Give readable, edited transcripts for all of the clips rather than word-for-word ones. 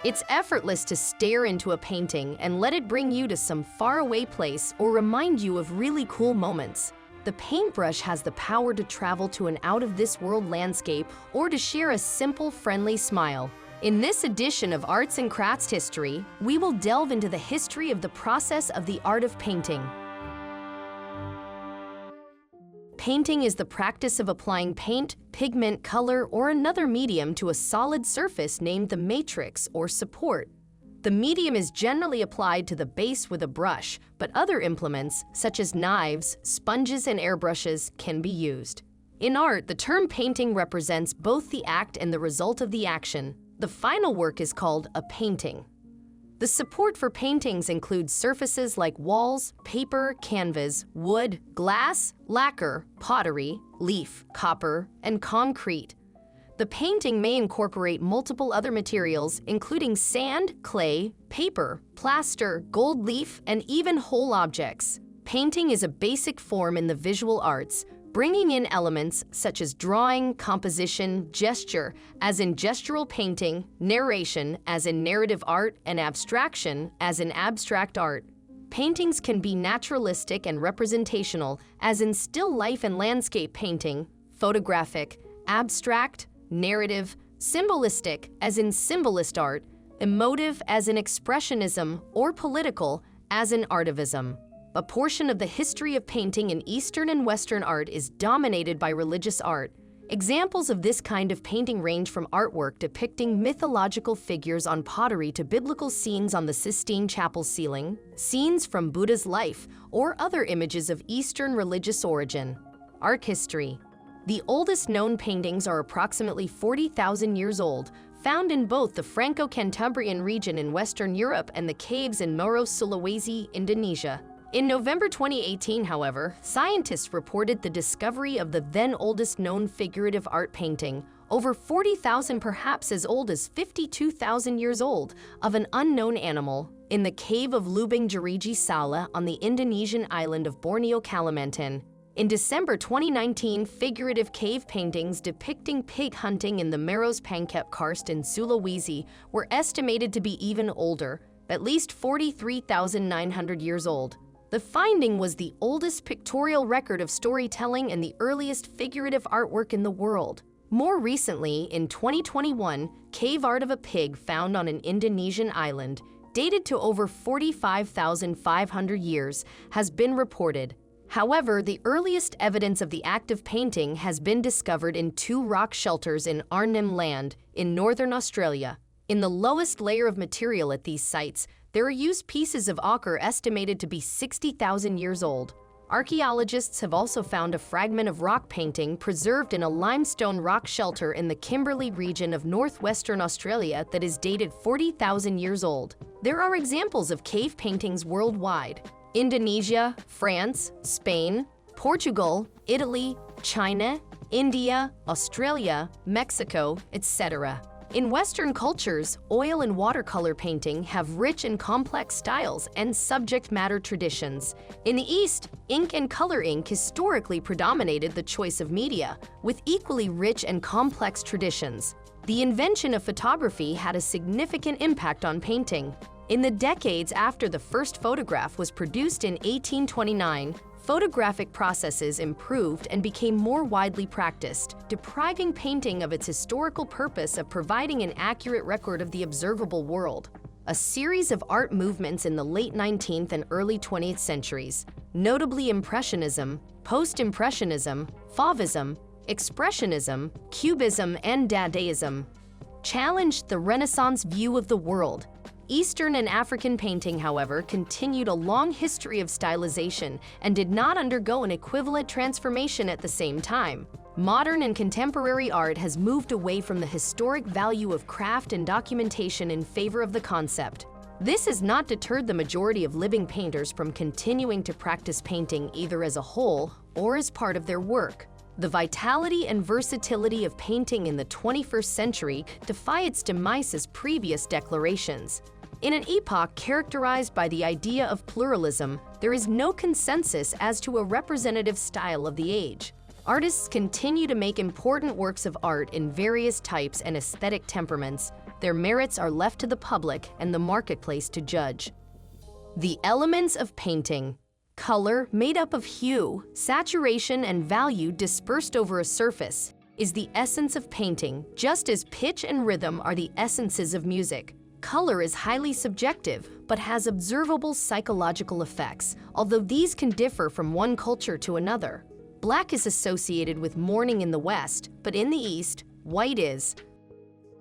It's effortless to stare into a painting and let it bring you to some faraway place or remind you of really cool moments. The paintbrush has the power to travel to an out-of-this-world landscape or to share a simple, friendly smile. In this edition of Arts and Crafts History, we will delve into the history of the process of the art of painting. Painting is the practice of applying paint, pigment, color, or another medium to a solid surface named the matrix or support. The medium is generally applied to the base with a brush, but other implements, such as knives, sponges, and airbrushes, can be used. In art, the term painting represents both the act and the result of the action. The final work is called a painting. The support for paintings includes surfaces like walls, paper, canvas, wood, glass, lacquer, pottery, leaf, copper, and concrete. The painting may incorporate multiple other materials, including sand, clay, paper, plaster, gold leaf, and even whole objects. Painting is a basic form in the visual arts, bringing in elements such as drawing, composition, gesture, as in gestural painting, narration, as in narrative art, and abstraction, as in abstract art. Paintings can be naturalistic and representational, as in still life and landscape painting, photographic, abstract, narrative, symbolistic, as in symbolist art, emotive, as in expressionism, or political, as in artivism. A portion of the history of painting in Eastern and Western art is dominated by religious art. Examples of this kind of painting range from artwork depicting mythological figures on pottery to biblical scenes on the Sistine Chapel ceiling, scenes from Buddha's life, or other images of Eastern religious origin. Art history. The oldest known paintings are approximately 40,000 years old, found in both the Franco-Cantabrian region in Western Europe and the caves in Moro, Sulawesi, Indonesia. In November 2018, however, scientists reported the discovery of the then oldest known figurative art painting, over 40,000, perhaps as old as 52,000 years old, of an unknown animal, in the cave of Lubang Jeriji Sala on the Indonesian island of Borneo, Kalimantan. In December 2019, figurative cave paintings depicting pig hunting in the Maros Pangkep Karst in Sulawesi were estimated to be even older, at least 43,900 years old. The finding was the oldest pictorial record of storytelling and the earliest figurative artwork in the world. More recently, in 2021, cave art of a pig found on an Indonesian island, dated to over 45,500 years, has been reported. However, the earliest evidence of the act of painting has been discovered in two rock shelters in Arnhem Land, in northern Australia. In the lowest layer of material at these sites, there are used pieces of ochre estimated to be 60,000 years old. Archaeologists have also found a fragment of rock painting preserved in a limestone rock shelter in the Kimberley region of northwestern Australia that is dated 40,000 years old. There are examples of cave paintings worldwide. Indonesia, France, Spain, Portugal, Italy, China, India, Australia, Mexico, etc. In Western cultures, oil and watercolor painting have rich and complex styles and subject matter traditions. In the East, ink and color ink historically predominated the choice of media, with equally rich and complex traditions. The invention of photography had a significant impact on painting. In the decades after the first photograph was produced in 1829, photographic processes improved and became more widely practiced, depriving painting of its historical purpose of providing an accurate record of the observable world. A series of art movements in the late 19th and early 20th centuries, notably Impressionism, Post-Impressionism, Fauvism, Expressionism, Cubism, and Dadaism, challenged the Renaissance view of the world. Eastern and African painting, however, continued a long history of stylization and did not undergo an equivalent transformation at the same time. Modern and contemporary art has moved away from the historic value of craft and documentation in favor of the concept. This has not deterred the majority of living painters from continuing to practice painting either as a whole or as part of their work. The vitality and versatility of painting in the 21st century defy its demise as previous declarations. In an epoch characterized by the idea of pluralism, there is no consensus as to a representative style of the age. Artists continue to make important works of art in various types and aesthetic temperaments, Their merits are left to the public and the marketplace to judge. The elements of painting. Color, made up of hue, saturation, and value dispersed over a surface, is the essence of painting, just as pitch and rhythm are the essences of music. Color is highly subjective, but has observable psychological effects, although these can differ from one culture to another. Black is associated with mourning in the West, but in the East, white is.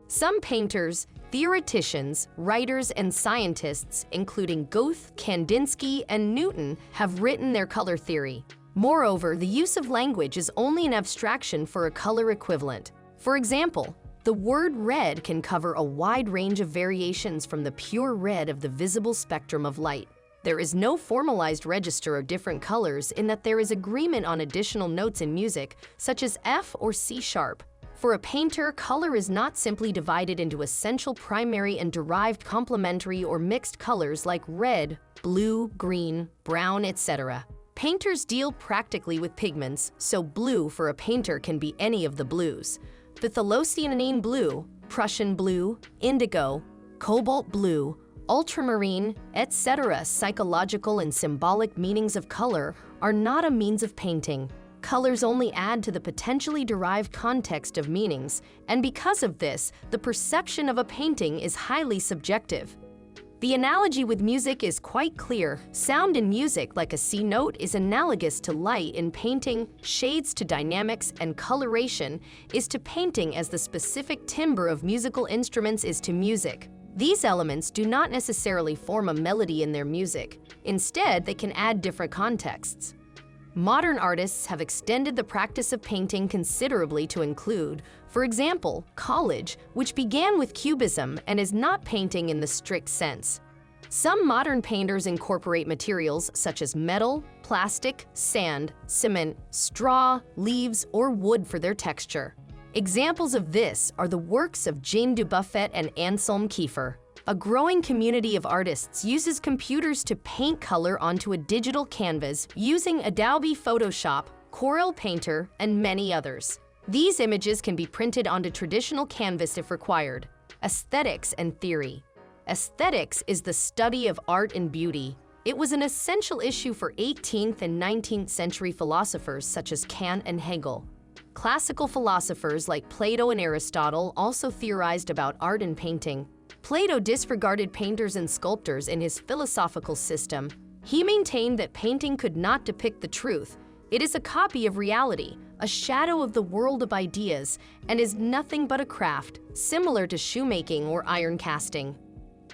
Some painters, theoreticians, writers, and scientists, including Goethe, Kandinsky, and Newton, have written their color theory. Moreover, the use of language is only an abstraction for a color equivalent. For example, the word red can cover a wide range of variations from the pure red of the visible spectrum of light. There is no formalized register of different colors in that there is agreement on additional notes in music, such as F or C sharp. For a painter, color is not simply divided into essential primary and derived complementary or mixed colors like red, blue, green, brown, etc. Painters deal practically with pigments, so blue for a painter can be any of the blues. The Thalocyanine blue, Prussian blue, indigo, cobalt blue, ultramarine, etc. Psychological and symbolic meanings of color are not a means of painting. Colors only add to the potentially derived context of meanings, and because of this, the perception of a painting is highly subjective. The analogy with music is quite clear. Sound in music, like a C note, is analogous to light in painting, shades to dynamics, and coloration is to painting as the specific timbre of musical instruments is to music. These elements do not necessarily form a melody in their music. Instead, they can add different contexts. Modern artists have extended the practice of painting considerably to include, for example, collage, which began with cubism and is not painting in the strict sense. Some modern painters incorporate materials such as metal, plastic, sand, cement, straw, leaves, or wood for their texture. Examples of this are the works of Jane Dubuffet and Anselm Kiefer. A growing community of artists uses computers to paint color onto a digital canvas using Adobe Photoshop, Corel Painter, and many others. These images can be printed onto traditional canvas if required. Aesthetics and theory. Aesthetics is the study of art and beauty. It was an essential issue for 18th and 19th century philosophers such as Kant and Hegel. Classical philosophers like Plato and Aristotle also theorized about art and painting. Plato disregarded painters and sculptors in his philosophical system. He maintained that painting could not depict the truth. It is a copy of reality, a shadow of the world of ideas, and is nothing but a craft, similar to shoemaking or iron casting.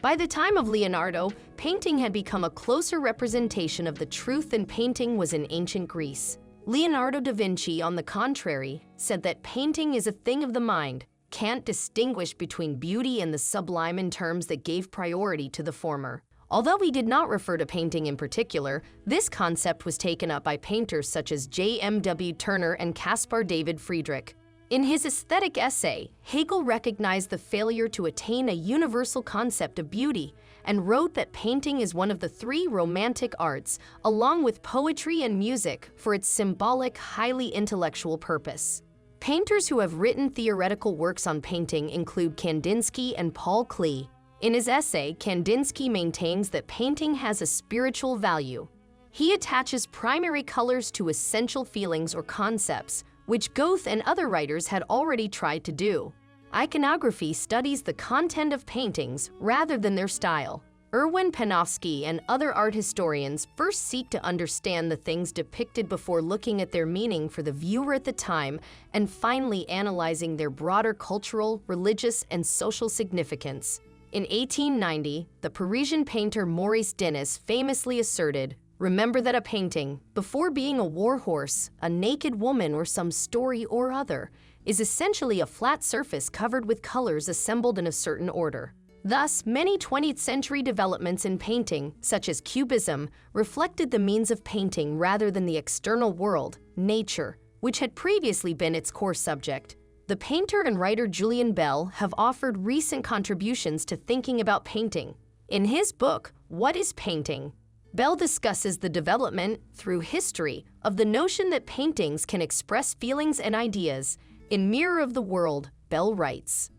By the time of Leonardo, painting had become a closer representation of the truth than painting was in ancient Greece. Leonardo da Vinci, on the contrary, said that painting is a thing of the mind. Kant distinguished between beauty and the sublime in terms that gave priority to the former. Although he did not refer to painting in particular, this concept was taken up by painters such as J.M.W. Turner and Caspar David Friedrich. In his aesthetic essay, Hegel recognized the failure to attain a universal concept of beauty and wrote that painting is one of the three romantic arts, along with poetry and music, for its symbolic, highly intellectual purpose. Painters who have written theoretical works on painting include Kandinsky and Paul Klee. In his essay, Kandinsky maintains that painting has a spiritual value. He attaches primary colors to essential feelings or concepts, which Goethe and other writers had already tried to do. Iconography studies the content of paintings rather than their style. Erwin Panofsky and other art historians first seek to understand the things depicted before looking at their meaning for the viewer at the time and finally analyzing their broader cultural, religious, and social significance. In 1890, the Parisian painter Maurice Denis famously asserted, "Remember that a painting, before being a war horse, a naked woman, or some story or other, is essentially a flat surface covered with colors assembled in a certain order." Thus, many 20th century developments in painting, such as Cubism, reflected the means of painting rather than the external world, nature, which had previously been its core subject. The painter and writer Julian Bell have offered recent contributions to thinking about painting. In his book, What is Painting?, Bell discusses the development, through history, of the notion that paintings can express feelings and ideas. In Mirror of the World, Bell writes,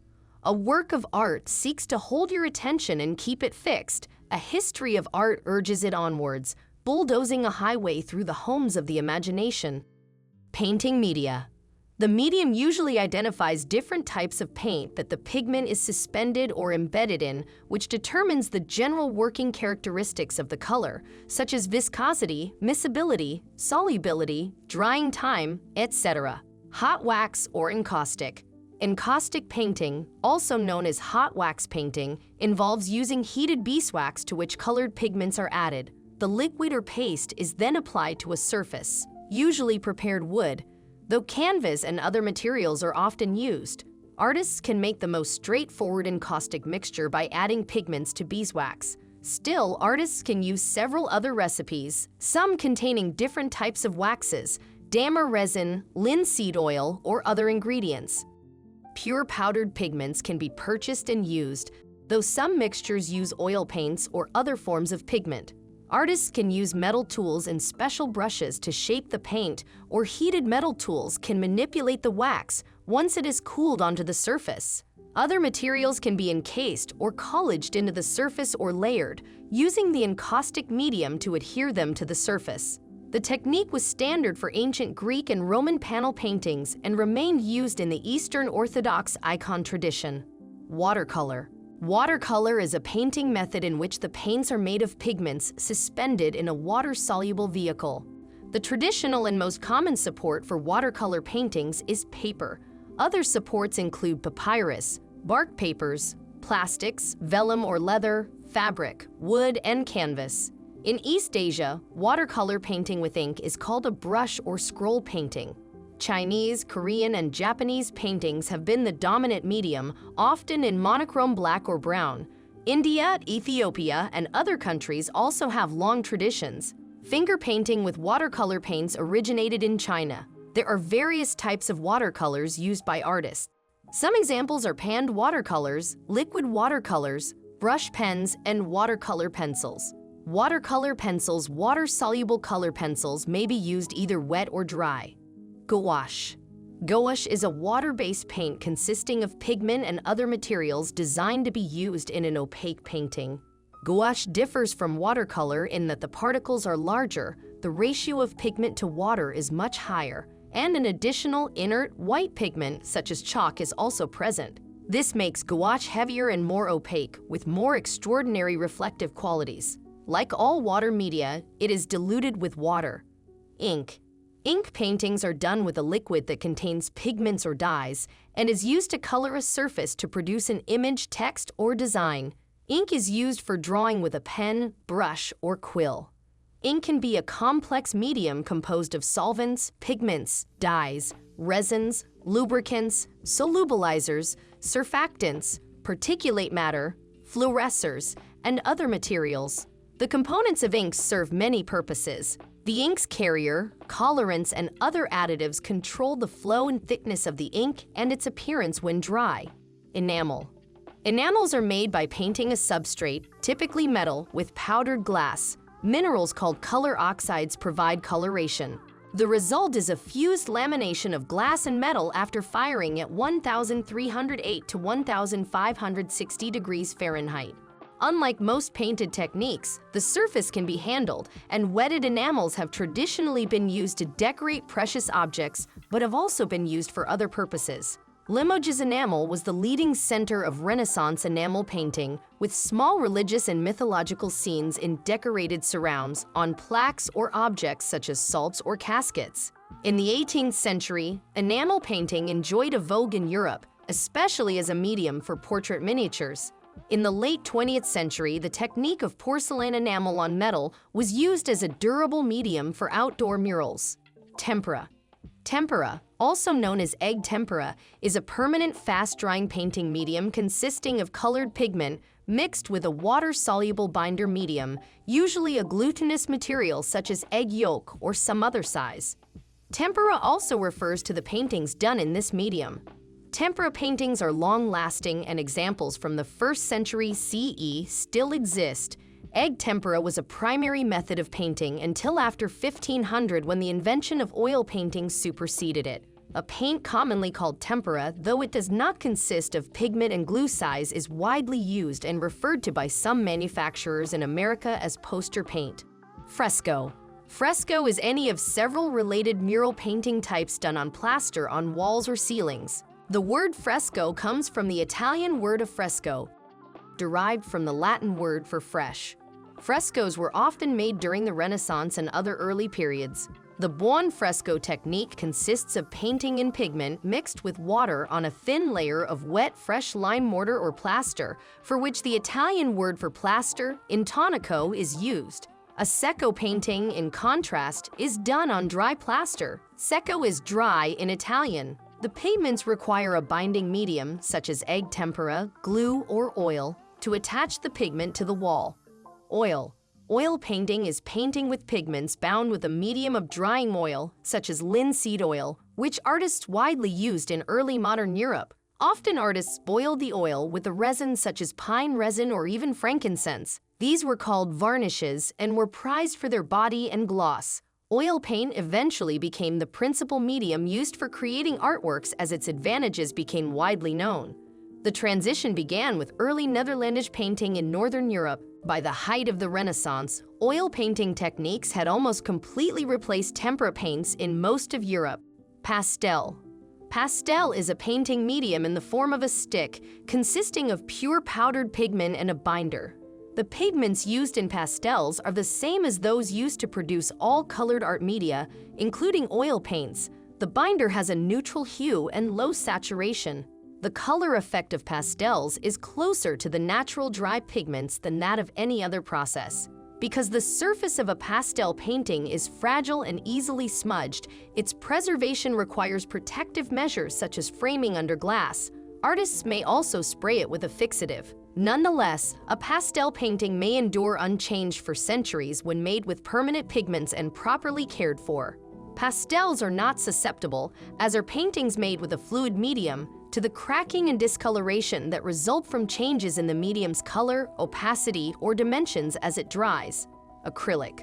A work of art seeks to hold your attention and keep it fixed. A history of art urges it onwards, bulldozing a highway through the homes of the imagination. Painting media. The medium usually identifies different types of paint that the pigment is suspended or embedded in, which determines the general working characteristics of the color, such as viscosity, miscibility, solubility, drying time, etc. Hot wax or encaustic. Encaustic painting, also known as hot wax painting, involves using heated beeswax to which colored pigments are added. The liquid or paste is then applied to a surface, usually prepared wood. Though canvas and other materials are often used, artists can make the most straightforward encaustic mixture by adding pigments to beeswax. Still, artists can use several other recipes, some containing different types of waxes, damer resin, linseed oil, or other ingredients. Pure powdered pigments can be purchased and used, though some mixtures use oil paints or other forms of pigment. Artists can use metal tools and special brushes to shape the paint, or heated metal tools can manipulate the wax once it is cooled onto the surface. Other materials can be encased or colleged into the surface or layered, using the encaustic medium to adhere them to the surface. The technique was standard for ancient Greek and Roman panel paintings and remained used in the Eastern Orthodox icon tradition. Watercolor. Watercolor is a painting method in which the paints are made of pigments suspended in a water-soluble vehicle. The traditional and most common support for watercolor paintings is paper. Other supports include papyrus, bark papers, plastics, vellum or leather, fabric, wood, and canvas. In East Asia, watercolor painting with ink is called a brush or scroll painting. Chinese, Korean, and Japanese paintings have been the dominant medium, often in monochrome black or brown. India, Ethiopia, and other countries also have long traditions. Finger painting with watercolor paints originated in China. There are various types of watercolors used by artists. Some examples are panned watercolors, liquid watercolors, brush pens, and watercolor pencils. Watercolor pencils, water-soluble color pencils, may be used either wet or dry. Gouache. Gouache is a water-based paint consisting of pigment and other materials designed to be used in an opaque painting. Gouache differs from watercolor in that the particles are larger, the ratio of pigment to water is much higher, and an additional inert white pigment such as chalk is also present. This makes gouache heavier and more opaque, with more extraordinary reflective qualities. Like all water media, it is diluted with water. Ink. Ink paintings are done with a liquid that contains pigments or dyes and is used to color a surface to produce an image, text, or design. Ink is used for drawing with a pen, brush, or quill. Ink can be a complex medium composed of solvents, pigments, dyes, resins, lubricants, solubilizers, surfactants, particulate matter, fluorescers, and other materials. The components of inks serve many purposes. The ink's carrier, colorants, and other additives control the flow and thickness of the ink and its appearance when dry. Enamel. Enamels are made by painting a substrate, typically metal, with powdered glass. Minerals called color oxides provide coloration. The result is a fused lamination of glass and metal after firing at 1,308 to 1,560 degrees Fahrenheit. Unlike most painted techniques, the surface can be handled, and wetted enamels have traditionally been used to decorate precious objects, but have also been used for other purposes. Limoges enamel was the leading center of Renaissance enamel painting, with small religious and mythological scenes in decorated surrounds on plaques or objects such as salts or caskets. In the 18th century, enamel painting enjoyed a vogue in Europe, especially as a medium for portrait miniatures. In the late 20th century, the technique of porcelain enamel on metal was used as a durable medium for outdoor murals. Tempera. Tempera, also known as egg tempera, is a permanent fast-drying painting medium consisting of colored pigment mixed with a water-soluble binder medium, usually a glutinous material such as egg yolk or some other size. Tempera also refers to the paintings done in this medium. Tempera paintings are long-lasting, and examples from the 1st century CE still exist. Egg tempera was a primary method of painting until after 1500, when the invention of oil painting superseded it. A paint commonly called tempera, though it does not consist of pigment and glue size, is widely used and referred to by some manufacturers in America as poster paint. Fresco. Fresco is any of several related mural painting types done on plaster on walls or ceilings. The word fresco comes from the Italian word affresco, derived from the Latin word for fresh. Frescoes were often made during the Renaissance and other early periods. The buon fresco technique consists of painting in pigment mixed with water on a thin layer of wet, fresh lime mortar or plaster, for which the Italian word for plaster, intonaco, is used. A secco painting, in contrast, is done on dry plaster. Secco is dry in Italian. The pigments require a binding medium, such as egg tempera, glue, or oil, to attach the pigment to the wall. Oil. Oil painting is painting with pigments bound with a medium of drying oil, such as linseed oil, which artists widely used in early modern Europe. Often artists boiled the oil with a resin such as pine resin or even frankincense. These were called varnishes and were prized for their body and gloss. Oil paint eventually became the principal medium used for creating artworks as its advantages became widely known. The transition began with early Netherlandish painting in Northern Europe. By the height of the Renaissance, oil painting techniques had almost completely replaced tempera paints in most of Europe. Pastel. Pastel is a painting medium in the form of a stick, consisting of pure powdered pigment and a binder. The pigments used in pastels are the same as those used to produce all colored art media, including oil paints. The binder has a neutral hue and low saturation. The color effect of pastels is closer to the natural dry pigments than that of any other process. Because the surface of a pastel painting is fragile and easily smudged, its preservation requires protective measures such as framing under glass. Artists may also spray it with a fixative. Nonetheless, a pastel painting may endure unchanged for centuries when made with permanent pigments and properly cared for. Pastels are not susceptible, as are paintings made with a fluid medium, to the cracking and discoloration that result from changes in the medium's color, opacity, or dimensions as it dries. Acrylic.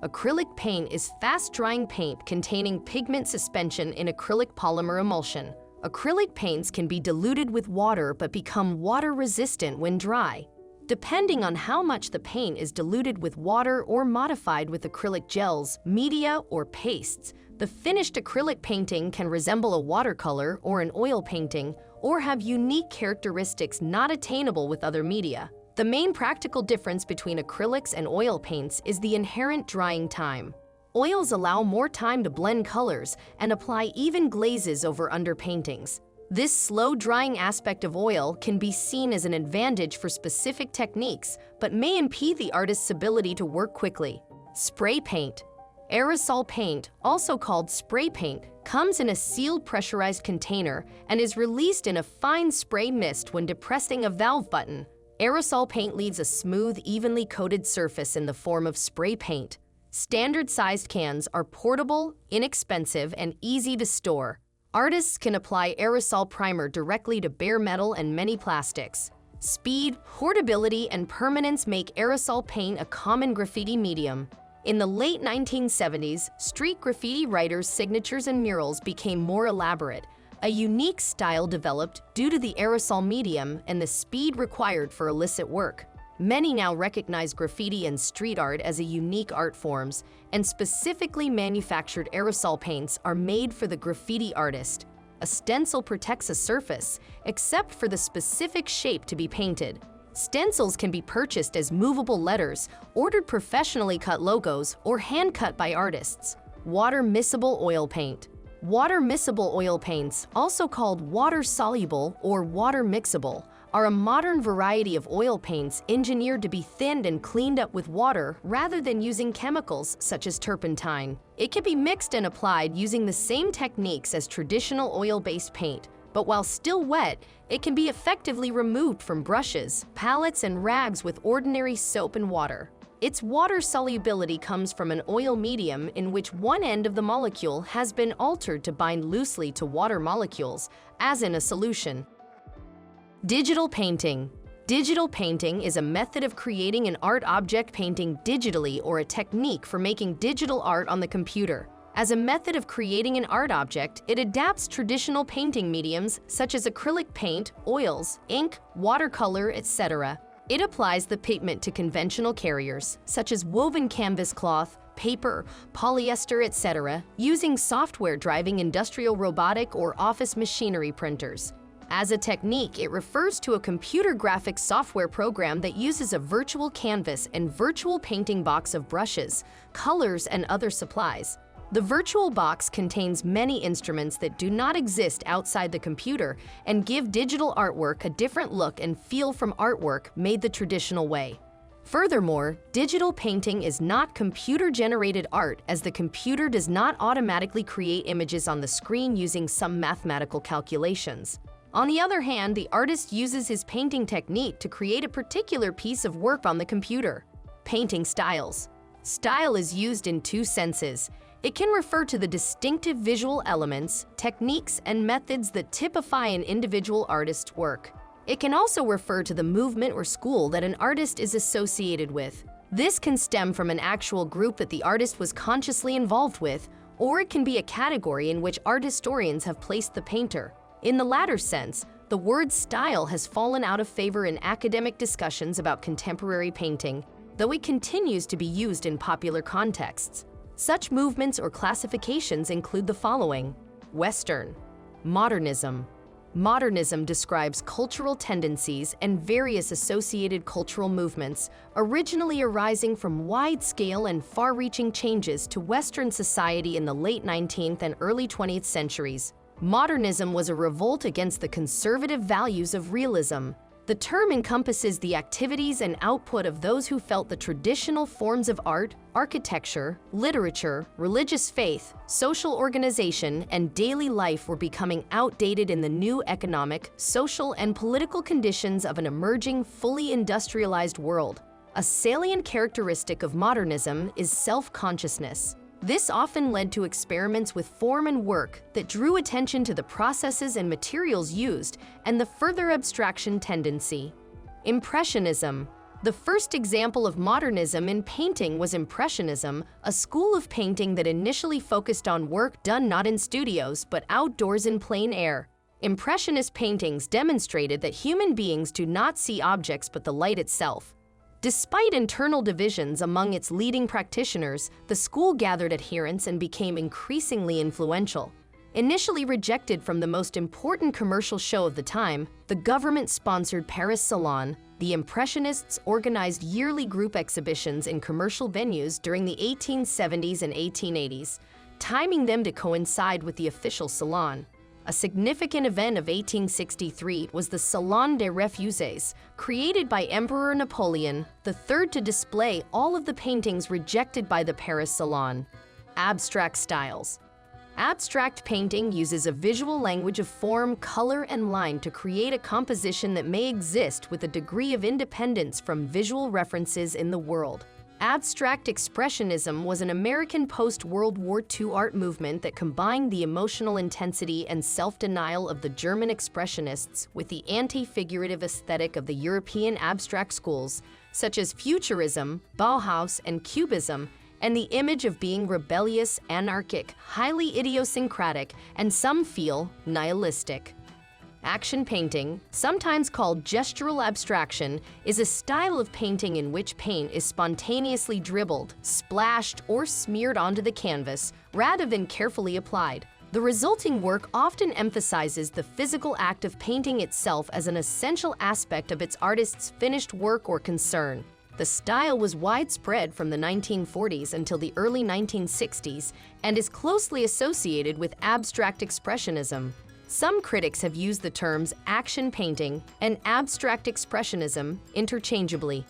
Acrylic paint is fast-drying paint containing pigment suspension in acrylic polymer emulsion. Acrylic paints can be diluted with water but become water-resistant when dry. Depending on how much the paint is diluted with water or modified with acrylic gels, media, or pastes, the finished acrylic painting can resemble a watercolor or an oil painting, or have unique characteristics not attainable with other media. The main practical difference between acrylics and oil paints is the inherent drying time. Oils allow more time to blend colors and apply even glazes over underpaintings. This slow-drying aspect of oil can be seen as an advantage for specific techniques, but may impede the artist's ability to work quickly. Spray paint. Aerosol paint, also called spray paint, comes in a sealed pressurized container and is released in a fine spray mist when depressing a valve button. Aerosol paint leaves a smooth, evenly coated surface in the form of spray paint. Standard-sized cans are portable, inexpensive, and easy to store. Artists can apply aerosol primer directly to bare metal and many plastics. Speed, portability, and permanence make aerosol paint a common graffiti medium. In the late 1970s, street graffiti writers' signatures and murals became more elaborate. A unique style developed due to the aerosol medium and the speed required for illicit work. Many now recognize graffiti and street art as unique art forms, and specifically manufactured aerosol paints are made for the graffiti artist. A stencil protects a surface, except for the specific shape to be painted. Stencils can be purchased as movable letters, ordered professionally cut logos, or hand-cut by artists. Water-miscible oil paint. Water-miscible oil paints, also called water-soluble or water-mixable, are a modern variety of oil paints engineered to be thinned and cleaned up with water rather than using chemicals such as turpentine. It can be mixed and applied using the same techniques as traditional oil-based paint, but while still wet, it can be effectively removed from brushes, palettes, and rags with ordinary soap and water. Its water solubility comes from an oil medium in which one end of the molecule has been altered to bind loosely to water molecules, as in a solution. Digital painting. Digital painting is a method of creating an art object painting digitally or a technique for making digital art on the computer. As a method of creating an art object, it adapts traditional painting mediums such as acrylic paint, oils, ink, watercolor, etc. It applies the pigment to conventional carriers, such as woven canvas cloth, paper, polyester, etc., using software driving industrial robotic or office machinery printers. As a technique, it refers to a computer graphics software program that uses a virtual canvas and virtual painting box of brushes, colors, and other supplies. The virtual box contains many instruments that do not exist outside the computer and give digital artwork a different look and feel from artwork made the traditional way. Furthermore, digital painting is not computer-generated art, as the computer does not automatically create images on the screen using some mathematical calculations. On the other hand, the artist uses his painting technique to create a particular piece of work on the computer. Painting styles. Style is used in two senses. It can refer to the distinctive visual elements, techniques, and methods that typify an individual artist's work. It can also refer to the movement or school that an artist is associated with. This can stem from an actual group that the artist was consciously involved with, or it can be a category in which art historians have placed the painter. In the latter sense, the word style has fallen out of favor in academic discussions about contemporary painting, though it continues to be used in popular contexts. Such movements or classifications include the following: Western, Modernism. Modernism describes cultural tendencies and various associated cultural movements, originally arising from wide-scale and far-reaching changes to Western society in the late 19th and early 20th centuries. Modernism was a revolt against the conservative values of realism. The term encompasses the activities and output of those who felt the traditional forms of art, architecture, literature, religious faith, social organization, and daily life were becoming outdated in the new economic, social, and political conditions of an emerging, fully industrialized world. A salient characteristic of modernism is self-consciousness. This often led to experiments with form and work that drew attention to the processes and materials used and the further abstraction tendency. Impressionism. The first example of modernism in painting was Impressionism, a school of painting that initially focused on work done not in studios but outdoors in plain air. Impressionist paintings demonstrated that human beings do not see objects but the light itself. Despite internal divisions among its leading practitioners, the school gathered adherents and became increasingly influential. Initially rejected from the most important commercial show of the time, the government-sponsored Paris Salon, the Impressionists organized yearly group exhibitions in commercial venues during the 1870s and 1880s, timing them to coincide with the official salon. A significant event of 1863 was the Salon des Refuses, created by Emperor Napoleon III to display all of the paintings rejected by the Paris Salon. Abstract styles. Abstract painting uses a visual language of form, color, and line to create a composition that may exist with a degree of independence from visual references in the world. Abstract Expressionism was an American post-World War II art movement that combined the emotional intensity and self-denial of the German Expressionists with the anti-figurative aesthetic of the European abstract schools, such as Futurism, Bauhaus, and Cubism, and the image of being rebellious, anarchic, highly idiosyncratic, and some feel nihilistic. Action painting, sometimes called gestural abstraction, is a style of painting in which paint is spontaneously dribbled, splashed, or smeared onto the canvas rather than carefully applied. The resulting work often emphasizes the physical act of painting itself as an essential aspect of its artist's finished work or concern. The style was widespread from the 1940s until the early 1960s and is closely associated with abstract expressionism. Some critics have used the terms action painting and abstract expressionism interchangeably.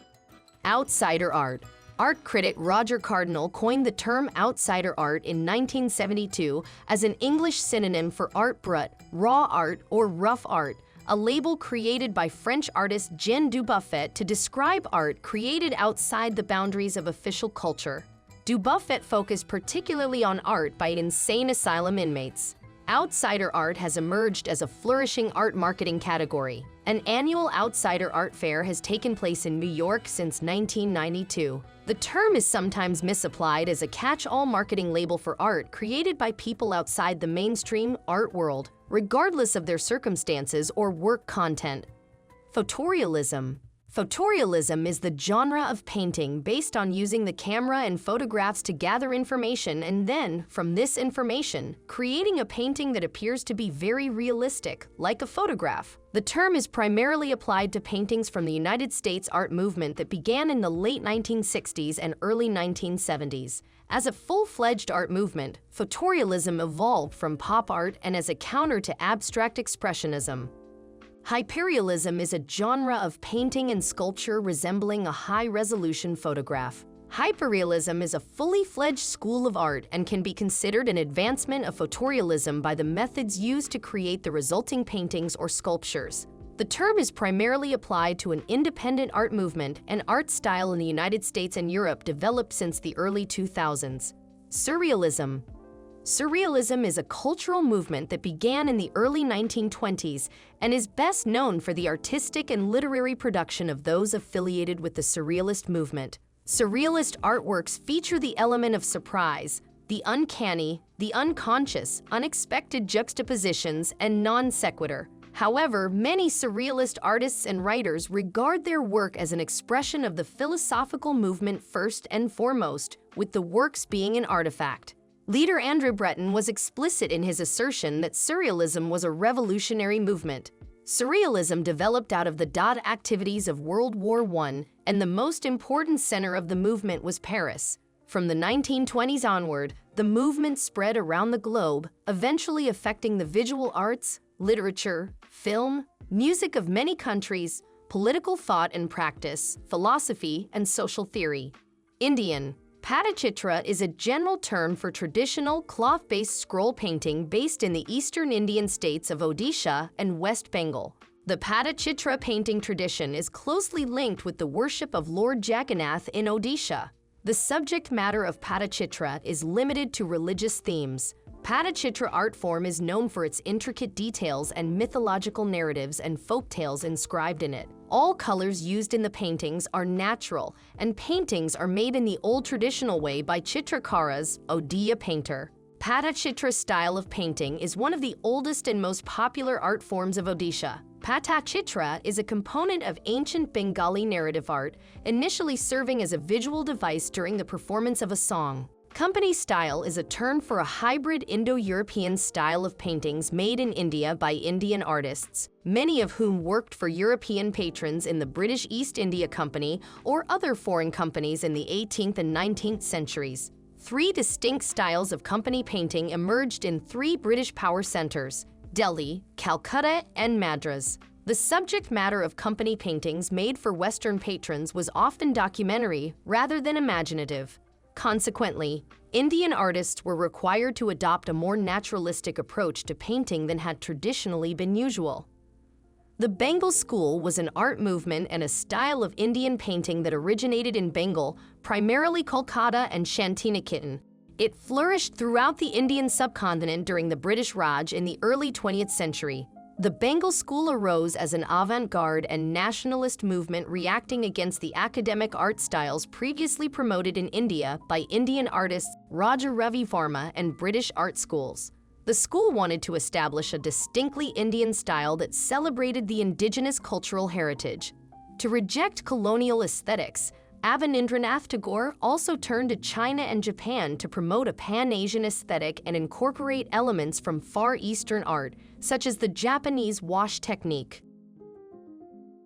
Outsider art. Art critic Roger Cardinal coined the term outsider art in 1972 as an English synonym for art brut, raw art, or rough art, a label created by French artist Jean Dubuffet to describe art created outside the boundaries of official culture. Dubuffet focused particularly on art by insane asylum inmates. Outsider art has emerged as a flourishing art marketing category. An annual Outsider Art Fair has taken place in New York since 1992. The term is sometimes misapplied as a catch-all marketing label for art created by people outside the mainstream art world, regardless of their circumstances or work content. Photorealism. Photorealism is the genre of painting based on using the camera and photographs to gather information and then, from this information, creating a painting that appears to be very realistic, like a photograph. The term is primarily applied to paintings from the United States art movement that began in the late 1960s and early 1970s. As a full-fledged art movement, photorealism evolved from pop art and as a counter to abstract expressionism. Hyperrealism is a genre of painting and sculpture resembling a high-resolution photograph. Hyperrealism is a fully-fledged school of art and can be considered an advancement of photorealism by the methods used to create the resulting paintings or sculptures. The term is primarily applied to an independent art movement and art style in the United States and Europe developed since the early 2000s. Surrealism. Surrealism is a cultural movement that began in the early 1920s and is best known for the artistic and literary production of those affiliated with the Surrealist movement. Surrealist artworks feature the element of surprise, the uncanny, the unconscious, unexpected juxtapositions, and non sequitur. However, many Surrealist artists and writers regard their work as an expression of the philosophical movement first and foremost, with the works being an artifact. Leader André Breton was explicit in his assertion that Surrealism was a revolutionary movement. Surrealism developed out of the Dada activities of World War I, and the most important center of the movement was Paris. From the 1920s onward, the movement spread around the globe, eventually affecting the visual arts, literature, film, music of many countries, political thought and practice, philosophy, and social theory. Indian. Patachitra is a general term for traditional cloth-based scroll painting based in the eastern Indian states of Odisha and West Bengal. The Patachitra painting tradition is closely linked with the worship of Lord Jagannath in Odisha. The subject matter of Patachitra is limited to religious themes. Patachitra art form is known for its intricate details and mythological narratives and folktales inscribed in it. All colors used in the paintings are natural, and paintings are made in the old traditional way by Chitrakaras, Odia painter. Patachitra style of painting is one of the oldest and most popular art forms of Odisha. Patachitra is a component of ancient Bengali narrative art, initially serving as a visual device during the performance of a song. Company style is a term for a hybrid Indo-European style of paintings made in India by Indian artists, many of whom worked for European patrons in the British East India Company or other foreign companies in the 18th and 19th centuries. Three distinct styles of company painting emerged in three British power centers: Delhi, Calcutta, and Madras. The subject matter of company paintings made for Western patrons was often documentary rather than imaginative. Consequently, Indian artists were required to adopt a more naturalistic approach to painting than had traditionally been usual. The Bengal school was an art movement and a style of Indian painting that originated in Bengal, primarily Kolkata and Shantiniketan. It flourished throughout the Indian subcontinent during the British Raj in the early 20th century. The Bengal school arose as an avant-garde and nationalist movement reacting against the academic art styles previously promoted in India by Indian artists Raja Ravi Varma and British art schools. The school wanted to establish a distinctly Indian style that celebrated the indigenous cultural heritage. To reject colonial aesthetics, Abanindranath Tagore also turned to China and Japan to promote a Pan-Asian aesthetic and incorporate elements from Far Eastern art, such as the Japanese wash technique.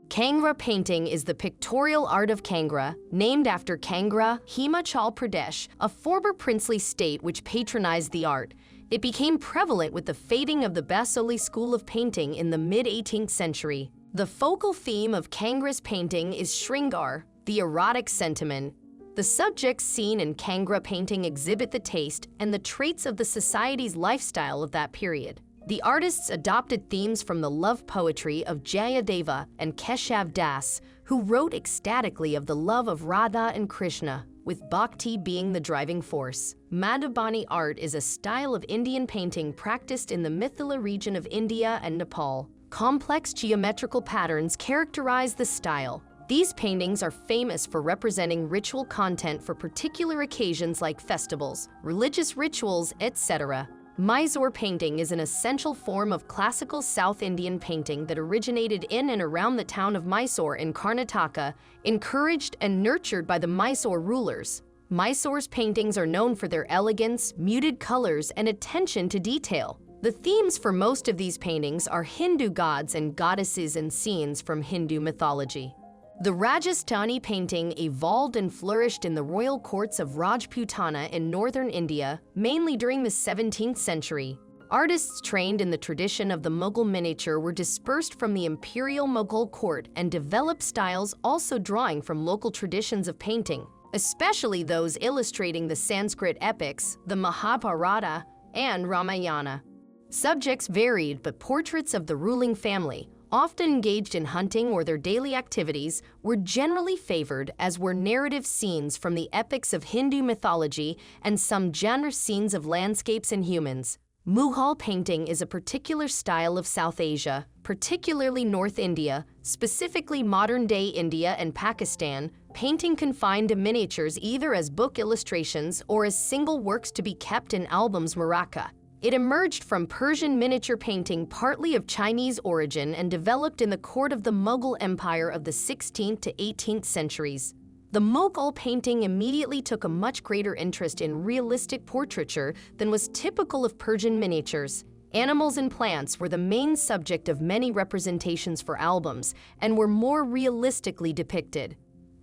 Kangra painting is the pictorial art of Kangra, named after Kangra, Himachal Pradesh, a former princely state which patronized the art. It became prevalent with the fading of the Basoli school of painting in the mid-18th century. The focal theme of Kangra's painting is Shringar, the erotic sentiment. The subjects seen in Kangra painting exhibit the taste and the traits of the society's lifestyle of that period. The artists adopted themes from the love poetry of Jayadeva and Keshav Das, who wrote ecstatically of the love of Radha and Krishna. with bhakti being the driving force. Madhubani art is a style of Indian painting practiced in the Mithila region of India and Nepal. Complex geometrical patterns characterize the style. These paintings are famous for representing ritual content for particular occasions like festivals, religious rituals, etc. Mysore painting is an essential form of classical South Indian painting that originated in and around the town of Mysore in Karnataka, encouraged and nurtured by the Mysore rulers. Mysore's paintings are known for their elegance, muted colors, and attention to detail. The themes for most of these paintings are Hindu gods and goddesses and scenes from Hindu mythology. The Rajasthani painting evolved and flourished in the royal courts of Rajputana in northern India, mainly during the 17th century. Artists trained in the tradition of the Mughal miniature were dispersed from the imperial Mughal court and developed styles also drawing from local traditions of painting, especially those illustrating the Sanskrit epics, the Mahabharata and Ramayana. Subjects varied, but portraits of the ruling family, often engaged in hunting or their daily activities, were generally favored, as were narrative scenes from the epics of Hindu mythology and some genre scenes of landscapes and humans. Mughal painting is a particular style of South Asia, particularly North India, specifically modern-day India and Pakistan, painting confined to miniatures either as book illustrations or as single works to be kept in albums maraca. It emerged from Persian miniature painting, partly of Chinese origin, and developed in the court of the Mughal Empire of the 16th to 18th centuries. The Mughal painting immediately took a much greater interest in realistic portraiture than was typical of Persian miniatures. Animals and plants were the main subject of many representations for albums and were more realistically depicted.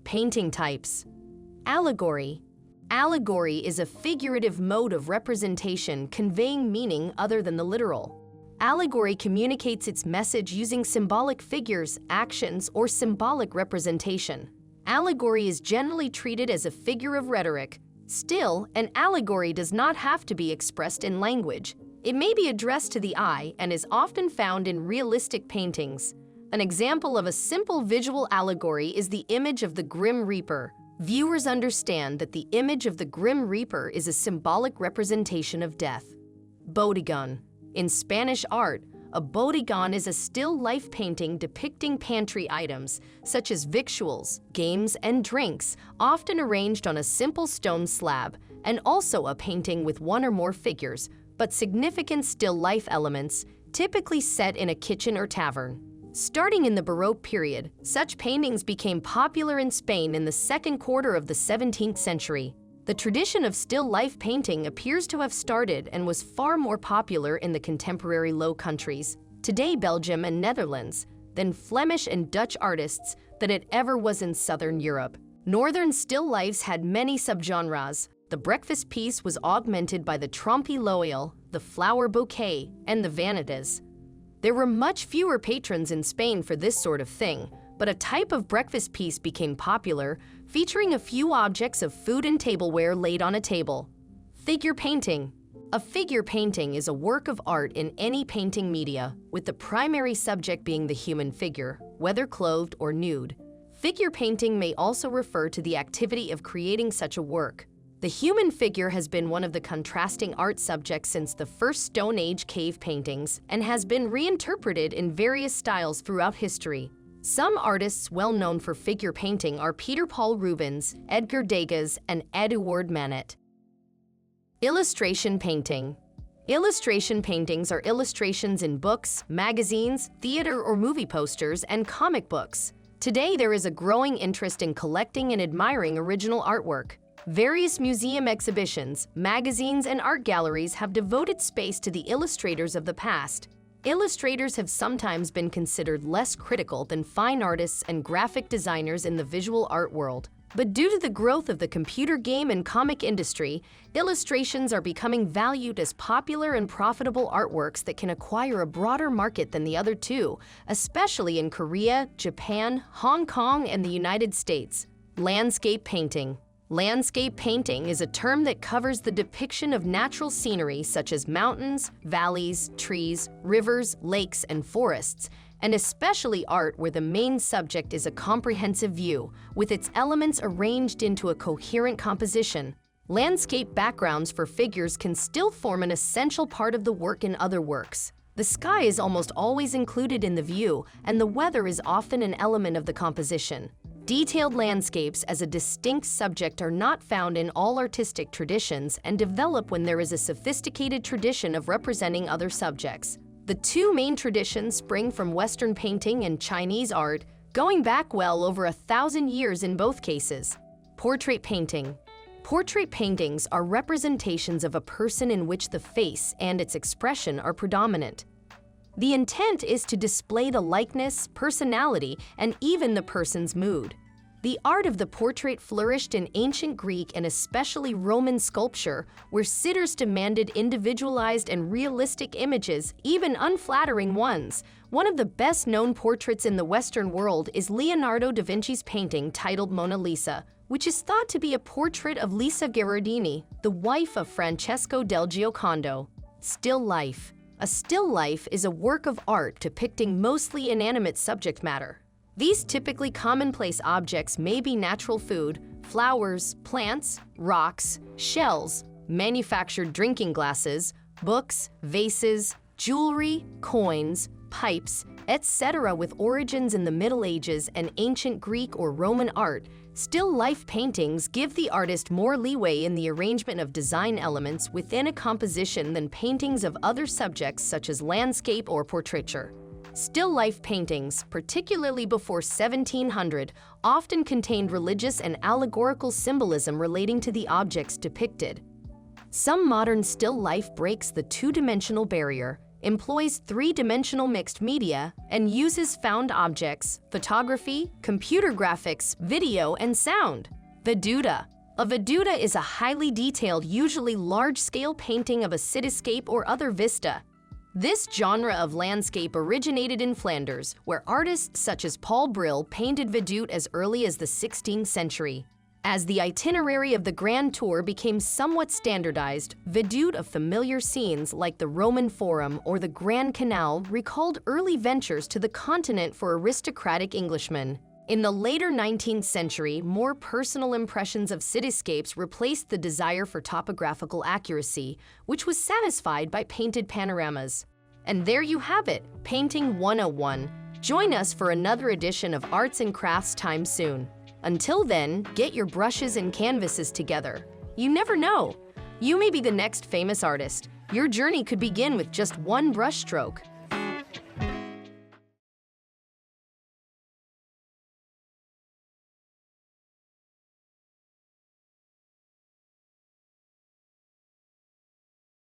Painting types. Allegory. Allegory is a figurative mode of representation conveying meaning other than the literal. Allegory communicates its message using symbolic figures, actions, or symbolic representation. Allegory is generally treated as a figure of rhetoric. Still, an allegory does not have to be expressed in language. It may be addressed to the eye and is often found in realistic paintings. An example of a simple visual allegory is the image of the Grim Reaper. Viewers understand that the image of the Grim Reaper is a symbolic representation of death. Bodegón. In Spanish art, a bodegón is a still life painting depicting pantry items, such as victuals, games, and drinks, often arranged on a simple stone slab, and also a painting with one or more figures, but significant still life elements, typically set in a kitchen or tavern. Starting in the Baroque period, such paintings became popular in Spain in the second quarter of the 17th century. The tradition of still life painting appears to have started and was far more popular in the contemporary Low Countries, today Belgium and Netherlands, than Flemish and Dutch artists than it ever was in Southern Europe. Northern still lifes had many subgenres. The breakfast piece was augmented by the trompe l'oeil, the flower bouquet, and the vanitas. There were much fewer patrons in Spain for this sort of thing, but a type of breakfast piece became popular, featuring a few objects of food and tableware laid on a table. Figure painting. A figure painting is a work of art in any painting media, with the primary subject being the human figure, whether clothed or nude. Figure painting may also refer to the activity of creating such a work. The human figure has been one of the contrasting art subjects since the first Stone Age cave paintings and has been reinterpreted in various styles throughout history. Some artists well known for figure painting are Peter Paul Rubens, Edgar Degas, and Édouard Manet. Illustration painting. Illustration paintings are illustrations in books, magazines, theater or movie posters, and comic books. Today, there is a growing interest in collecting and admiring original artwork. Various museum exhibitions, magazines, and art galleries have devoted space to the illustrators of the past. Illustrators have sometimes been considered less critical than fine artists and graphic designers in the visual art world. But due to the growth of the computer game and comic industry, illustrations are becoming valued as popular and profitable artworks that can acquire a broader market than the other two, especially in Korea, Japan, Hong Kong, and the United States. Landscape painting. Landscape painting is a term that covers the depiction of natural scenery such as mountains, valleys, trees, rivers, lakes, and forests, and especially art where the main subject is a comprehensive view, with its elements arranged into a coherent composition. Landscape backgrounds for figures can still form an essential part of the work in other works. The sky is almost always included in the view, and the weather is often an element of the composition. Detailed landscapes as a distinct subject are not found in all artistic traditions and develop when there is a sophisticated tradition of representing other subjects. The two main traditions spring from Western painting and Chinese art, going back well over 1,000 years in both cases. Portrait painting. Portrait paintings are representations of a person in which the face and its expression are predominant. The intent is to display the likeness, personality, and even the person's mood. The art of the portrait flourished in ancient Greek and especially Roman sculpture, where sitters demanded individualized and realistic images, even unflattering ones. One of the best-known portraits in the Western world is Leonardo da Vinci's painting titled Mona Lisa, which is thought to be a portrait of Lisa Gherardini, the wife of Francesco del Giocondo. Still life. A still life is a work of art depicting mostly inanimate subject matter. These typically commonplace objects may be natural food, flowers, plants, rocks, shells, manufactured drinking glasses, books, vases, jewelry, coins, pipes, etc. With origins in the Middle Ages and ancient Greek or Roman art. Still life paintings give the artist more leeway in the arrangement of design elements within a composition than paintings of other subjects such as landscape or portraiture. Still life paintings, particularly before 1700, often contained religious and allegorical symbolism relating to the objects depicted. Some modern still life breaks the two-dimensional barrier, employs three-dimensional mixed media, and uses found objects, photography, computer graphics, video, and sound. Veduta. A veduta is a highly detailed, usually large-scale painting of a cityscape or other vista. This genre of landscape originated in Flanders, where artists such as Paul Bril painted vedute as early as the 16th century. As the itinerary of the Grand Tour became somewhat standardized, vedute of familiar scenes like the Roman Forum or the Grand Canal recalled early ventures to the continent for aristocratic Englishmen. In the later 19th century, more personal impressions of cityscapes replaced the desire for topographical accuracy, which was satisfied by painted panoramas. And there you have it, Painting 101. Join us for another edition of Arts and Crafts time soon. Until then, get your brushes and canvases together. You never know. You may be the next famous artist. Your journey could begin with just one brushstroke.